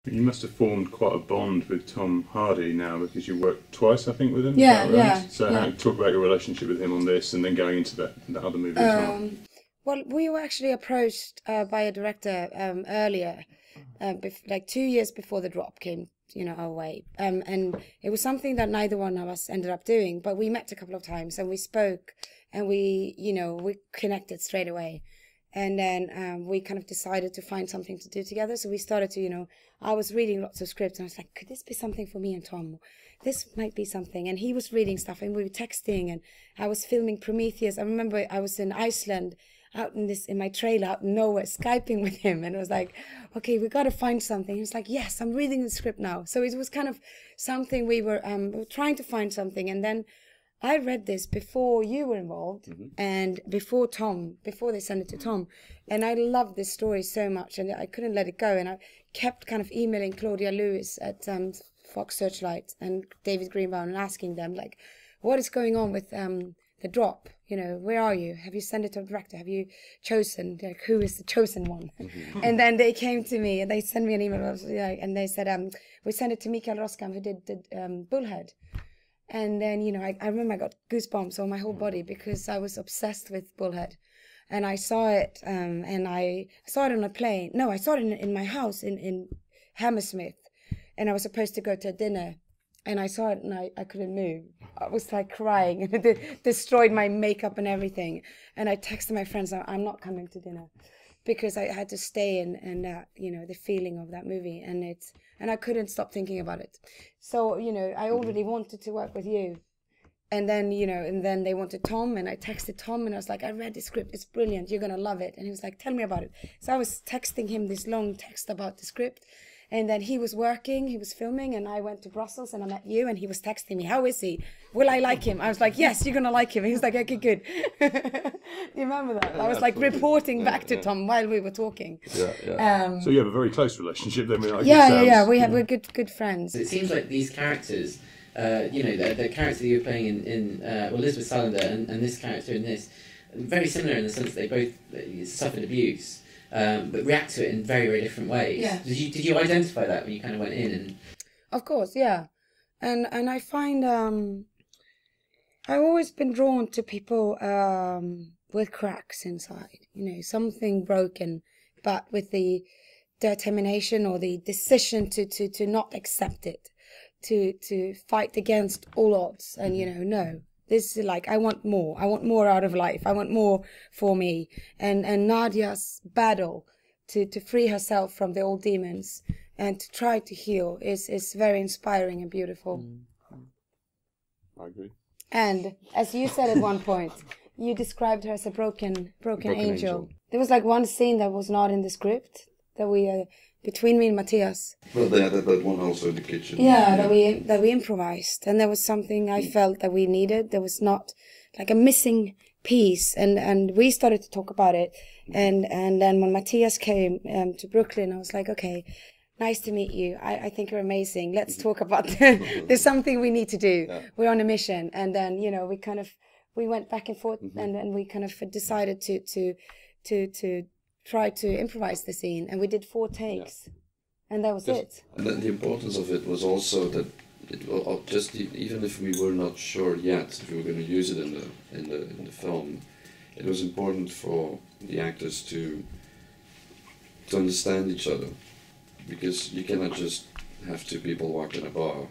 You must have formed quite a bond with Tom Hardy now, because you worked twice, I think, with him. Yeah, yeah. So talk about your relationship with him on this, and then going into the other movie as well. Well, we were actually approached by a director earlier, like 2 years before the drop came, our way. And it was something that neither one of us ended up doing, but we met a couple of times and we spoke, and we connected straight away. And then we kind of decided to find something to do together. So we started to, I was reading lots of scripts, and I was like, could this be something for me and Tom? This might be something. And he was reading stuff, and we were texting, and I was filming Prometheus. I remember I was in Iceland, out in my trailer, out in nowhere, Skyping with him. And it was like, okay, we got to find something. He was like, yes, I'm reading the script now. So it was kind of something we were trying to find something. And then I read this before you were involved, and before they sent it to Tom. And I loved this story so much, and I couldn't let it go. And I kept kind of emailing Claudia Lewis at Fox Searchlight and David Greenbaum and asking them, like, what is going on with the drop? Where are you? Have you sent it to a director? Have you chosen? Like, who is the chosen one? And then they came to me and they sent me an email, and they said, we sent it to Michaël Roskam, who did Bullhead. And then, I remember I got goosebumps on my whole body because I was obsessed with Bullhead. And I saw it, and I saw it on a plane. No, I saw it in my house in Hammersmith. And I was supposed to go to a dinner. And I saw it, and I couldn't move. I was like crying, and it destroyed my makeup and everything. And I texted my friends, I'm not coming to dinner, because I had to stay in that, the feeling of that movie. And I couldn't stop thinking about it. So, I already wanted to work with you. And then, and then they wanted Tom, and I texted Tom, and I was like, I read the script, it's brilliant, you're going to love it. And he was like, tell me about it. So I was texting him this long text about the script. And then he was working, he was filming, and I went to Brussels and I met you, and he was texting me, how is he? Will I like him? I was like, yes, you're going to like him. He was like, okay, good. Do you remember that? I was like reporting back to Tom while we were talking. Yeah. So you have a very close relationship then? We're good friends. It seems like these characters, the character you're playing in Elizabeth Salander and this character in this, very similar in the sense that they both suffered abuse. But react to it in very, very different ways. Yeah. Did you identify that when you kind of went in? And of course, yeah. And I find I've always been drawn to people with cracks inside. Something broken, but with the determination or the decision to not accept it, to fight against all odds, and no. This is like, I want more. I want more out of life. I want more for me. And Nadia's battle to free herself from the old demons and to try to heal is very inspiring and beautiful. I agree. And as you said at one point, you described her as a broken angel. There was like one scene that was not in the script that we between me and Matthias. Well, they had that one also in the kitchen. Yeah, that we improvised, and there was something I felt that we needed. There was not like a missing piece, and we started to talk about it, and then when Matthias came to Brooklyn, I was like, okay, nice to meet you. I think you're amazing. Let's talk about there's something we need to do. Yeah. We're on a mission, and then we went back and forth, and we kind of decided to try to improvise the scene, and we did 4 takes, and that was it. And then the importance of it was also that even if we were not sure yet if we were going to use it in the film, it was important for the actors to understand each other, because you cannot just have 2 people walk in a bar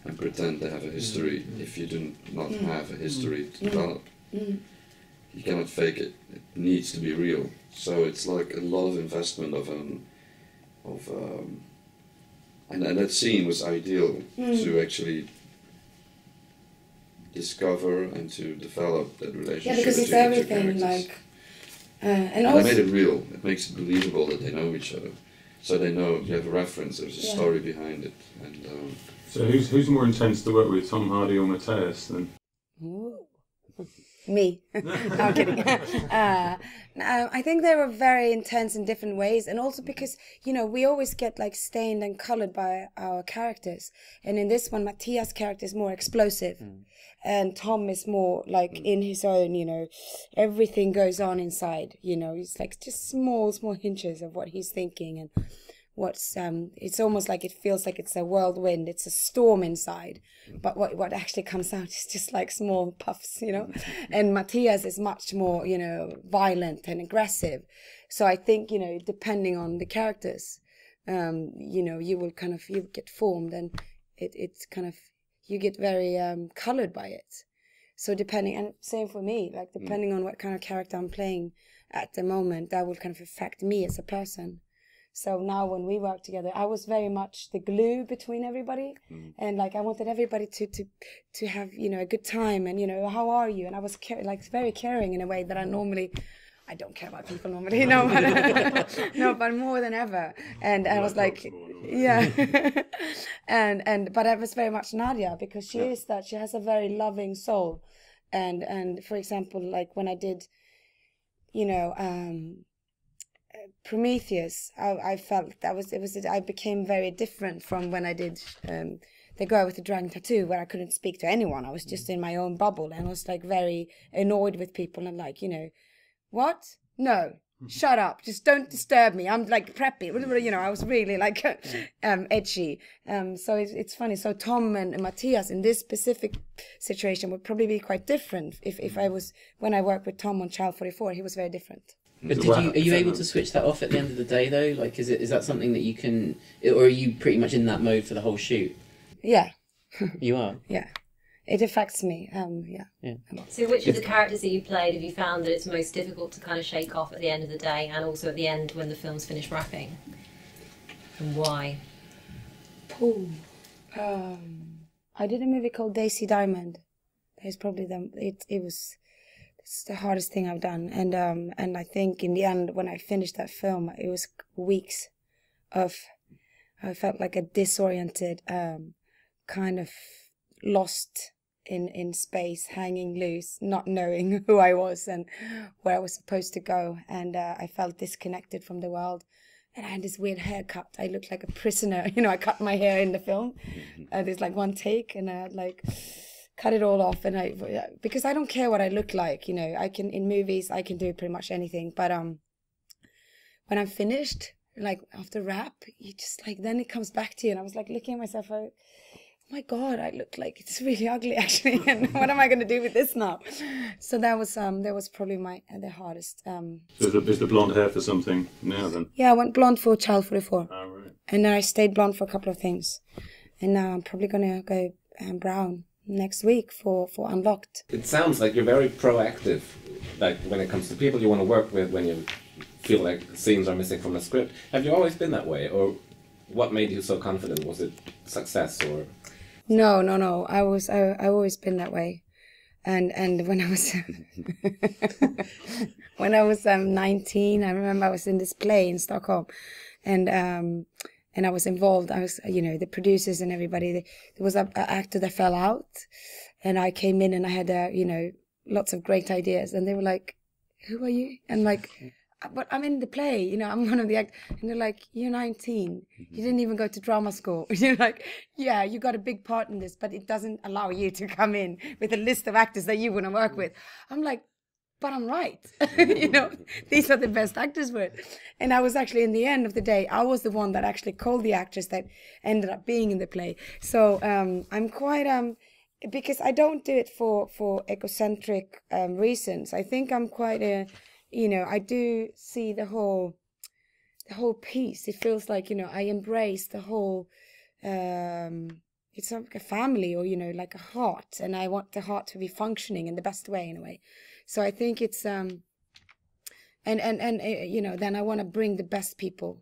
and pretend they have a history if you do not have a history to develop. You cannot fake it. It needs to be real. So it's like a lot of investment and that scene was ideal to actually discover and to develop that relationship. Yeah, because it's everything and I made it real. It makes it believable that they know each other, so they know you have a reference. There's a story behind it. And so who's more intense to work with, Tom Hardy or Matthias then? Me. No, I'm kidding. I think they were very intense in different ways, and also because we always get like stained and colored by our characters, and in this one Matthias' character is more explosive, and Tom is more like in his own, everything goes on inside, he's like just small hinges of what he's thinking, and what's it's almost like it feels like it's a whirlwind, it's a storm inside, but what actually comes out is just like small puffs, you know. And Matthias is much more, you know, violent and aggressive. So I think, you know, depending on the characters, you know, you get formed, and it's kind of, you get very colored by it. So depending, and same for me, like depending on what kind of character I'm playing at the moment, that will kind of affect me as a person. So now when we work together, I was very much the glue between everybody, and like I wanted everybody to have, you know, a good time, and, you know, how are you? And I was like very caring in a way that I don't care about people normally, no, but no, but more than ever. And I was like, yeah, but I was very much Nadia, because she is that, she has a very loving soul, and for example, like when I did, you know, Prometheus, I felt I became very different from when I did the girl with the dragon tattoo, where I couldn't speak to anyone. I was just in my own bubble, and I was like very annoyed with people, and like, you know, what? No, shut up, just don't disturb me, I'm like preppy, you know. I was really like edgy. So it's funny. So Tom and Matthias in this specific situation would probably be quite different if I was, when I worked with Tom on Child 44, he was very different. But are you able to switch that off at the end of the day though? Like, is that something that you can, or are you pretty much in that mode for the whole shoot? Yeah. You are? Yeah. It affects me, yeah. So which of the characters that you played have you found that it's most difficult to kind of shake off at the end of the day, and also at the end when the film's finished wrapping? And why? I did a movie called Daisy Diamond. It's probably it's the hardest thing I've done, and I think in the end when I finished that film, it was weeks of, I felt like a disoriented, kind of lost in space, hanging loose, not knowing who I was and where I was supposed to go, and I felt disconnected from the world. And I had this weird haircut. I looked like a prisoner, you know. I cut my hair in the film. There's like one take, and I had like cut it all off, and because I don't care what I look like, you know. I can, in movies I can do pretty much anything, but when I'm finished, like after wrap, you just like, then it comes back to you, and I was like looking at myself, my God, I look like it's really ugly actually, and what am I going to do with this now? So that was probably the hardest. So is the blonde hair for something now then? Yeah, I went blonde for Child 44. Oh, right. And then I stayed blonde for a couple of things, and now I'm probably going to go brown next week for Unlocked. It sounds like you're very proactive, like when it comes to people you want to work with, when you feel like scenes are missing from a script. Have you always been that way, or what made you so confident? Was it success or? No. I've always been that way, and when I was 19, I remember I was in this play in Stockholm, and I was involved. I was, you know, the producers and everybody. There was an actor that fell out, and I came in and I had, you know, lots of great ideas, and they were like, "Who are you?" And like, but I'm in the play, you know, I'm one of the actors. And they're like, "You're 19. You didn't even go to drama school." You're like, "Yeah, you got a big part in this, but it doesn't allow you to come in with a list of actors that you want to work with." I'm like, but I'm right. You know, these are the best actors for it. And I was actually, in the end of the day, I was the one that actually called the actress that ended up being in the play. So I'm quite, because I don't do it for egocentric reasons. I think I'm quite you know, I do see the whole piece. It feels like, you know, I embrace the whole, it's like a family, or, you know, like a heart, and I want the heart to be functioning in the best way, in a way. So I think it's, and you know, then I want to bring the best people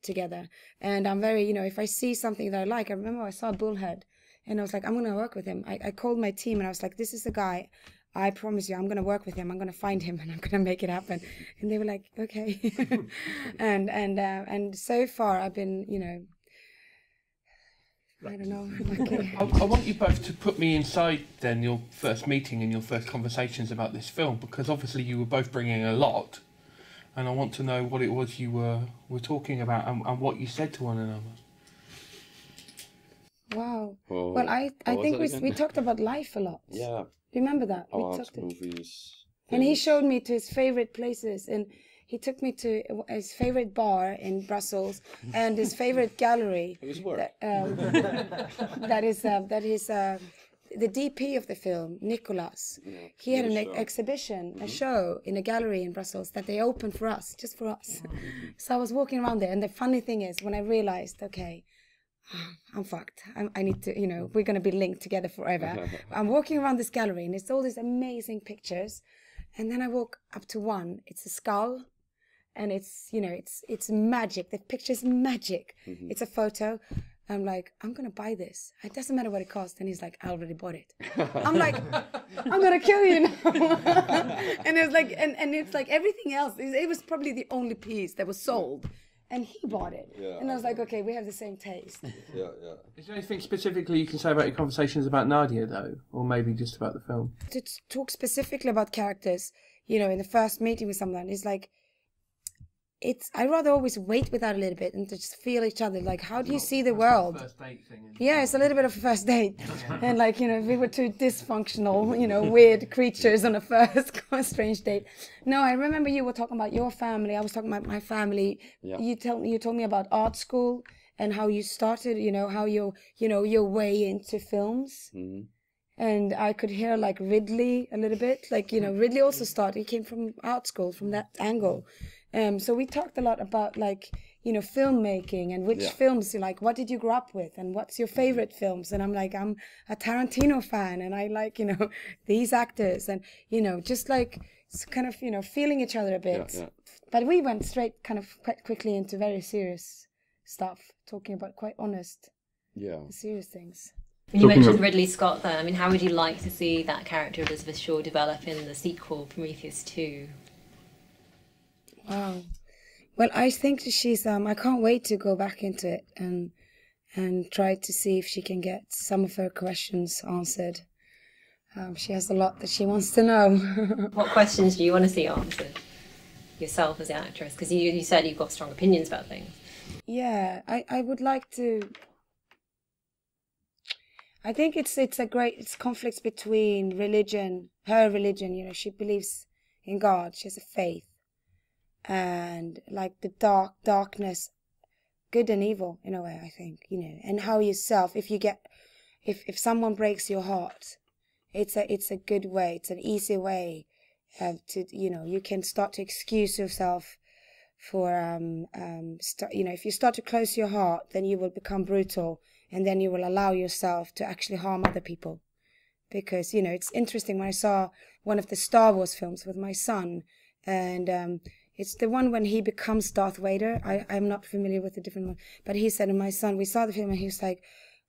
together. And I'm very, you know, if I see something that I like, I remember I saw Bullhead, and I was like, I'm going to work with him. I called my team, and I was like, this is the guy. I promise you, I'm going to work with him. I'm going to find him, and I'm going to make it happen. And they were like, okay. and so far I've been, you know, I don't know. I want you both to put me inside then your first meeting and your first conversations about this film, because obviously you were both bringing a lot, and I want to know what it was you were talking about, and what you said to one another. Wow. Well, I think we talked about life a lot. Yeah. Remember that? Art, movies. And he showed me to his favorite places, and he took me to his favorite bar in Brussels and his favorite gallery. It was work. That is the DP of the film, Nicolas. Yeah, He had an show. exhibition, a show in a gallery in Brussels that they opened for us, just for us. So I was walking around there, and the funny thing is, when I realized, okay, I'm fucked. I need to, we're going to be linked together forever. I'm walking around this gallery, and it's all these amazing pictures. And then I walk up to one. It's a skull, and it's magic. The picture's magic. It's a photo. I'm like, I'm going to buy this. It doesn't matter what it costs. And he's like, I already bought it. I'm like, I'm going to kill you now. And it was like, and it's like everything else. It was probably the only piece that was sold. And he bought it. Yeah. And I was like, okay, we have the same taste. Yeah. Is there anything specifically you can say about your conversations about Nadia, though? Or maybe just about the film? To talk specifically about characters, in the first meeting with someone, is like, I'd rather always wait with that a little bit and to just feel each other. Like, how do you see the world? First date thing. Yeah, it's a little bit of a first date. And like, we were two dysfunctional, weird creatures on a first strange date. No, I remember you were talking about your family. I was talking about my family. Yeah. You told me about art school and how you started, how your way into films. Mm-hmm. And I could hear like Ridley a little bit. Like, Ridley also started. He came from art school, from that angle. So we talked a lot about like, filmmaking and which films you like. What did you grow up with? And what's your favorite films? And I'm like, I'm a Tarantino fan and I like, these actors and, just like kind of, feeling each other a bit. Yeah. But we went straight kind of quite quickly into very serious stuff, talking about quite honest, serious things. You mentioned Ridley Scott there. I mean, how would you like to see that character Elizabeth Shaw develop in the sequel, Prometheus 2? Wow. Well, I think she's, I can't wait to go back into it and try to see if she can get some of her questions answered. She has a lot that she wants to know. What questions do you want to see answered yourself as an actress? Because you said you've got strong opinions about things. Yeah, I would like to. I think it's conflicts between religion, her religion, she believes in God, she has a faith. And like the darkness, good and evil in a way, I think, and how yourself, if someone breaks your heart, it's a good way, it's an easy way to, you can start to excuse yourself for, if you start to close your heart, then you will become brutal and then you will allow yourself to actually harm other people. Because, it's interesting when I saw one of the Star Wars films with my son and, it's the one when he becomes Darth Vader. I'm not familiar with the different one. But he said to my son, we saw the film and he was like,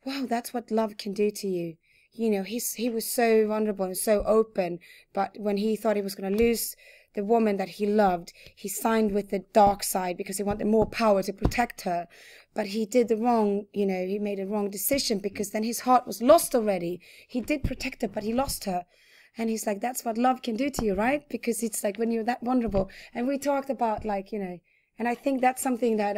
wow, that's what love can do to you. He was so vulnerable and so open. But when he thought he was going to lose the woman that he loved, he signed with the dark side because he wanted more power to protect her. But he did the wrong, he made a wrong decision because then his heart was lost already. He did protect her, but he lost her. And he's like, that's what love can do to you, right? Because it's like when you're that vulnerable. And we talked about like, and I think that's something that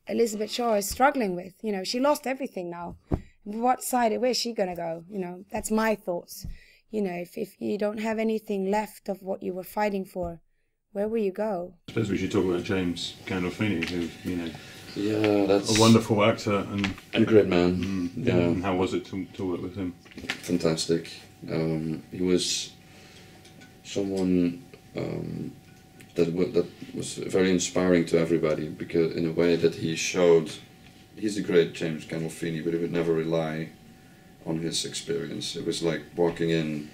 Elizabeth Shaw is struggling with. She lost everything now. What side, where's she going to go? That's my thoughts. If you don't have anything left of what you were fighting for, where will you go? I suppose we should talk about James Gandolfini, who, that's a wonderful actor and a great man. And how was it to work with him? Fantastic. He was someone that was very inspiring to everybody because in a way that he showed he's a great James Gandolfini, but he would never rely on his experience. It was like walking in,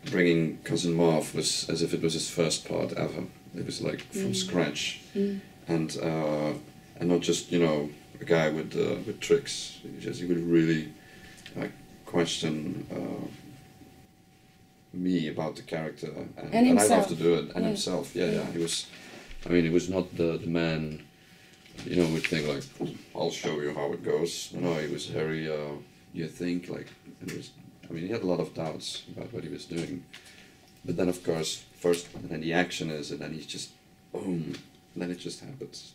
bringing Cousin Marv was as if it was his first part ever. It was like from scratch, and not just a guy with tricks. He would really question. Me about the character and I love to do it and himself. He was he was not the man would think like I'll show you how it goes. No, he was very you think like it was he had a lot of doubts about what he was doing, but then of course first and then the action is and then he's just boom and then it just happens.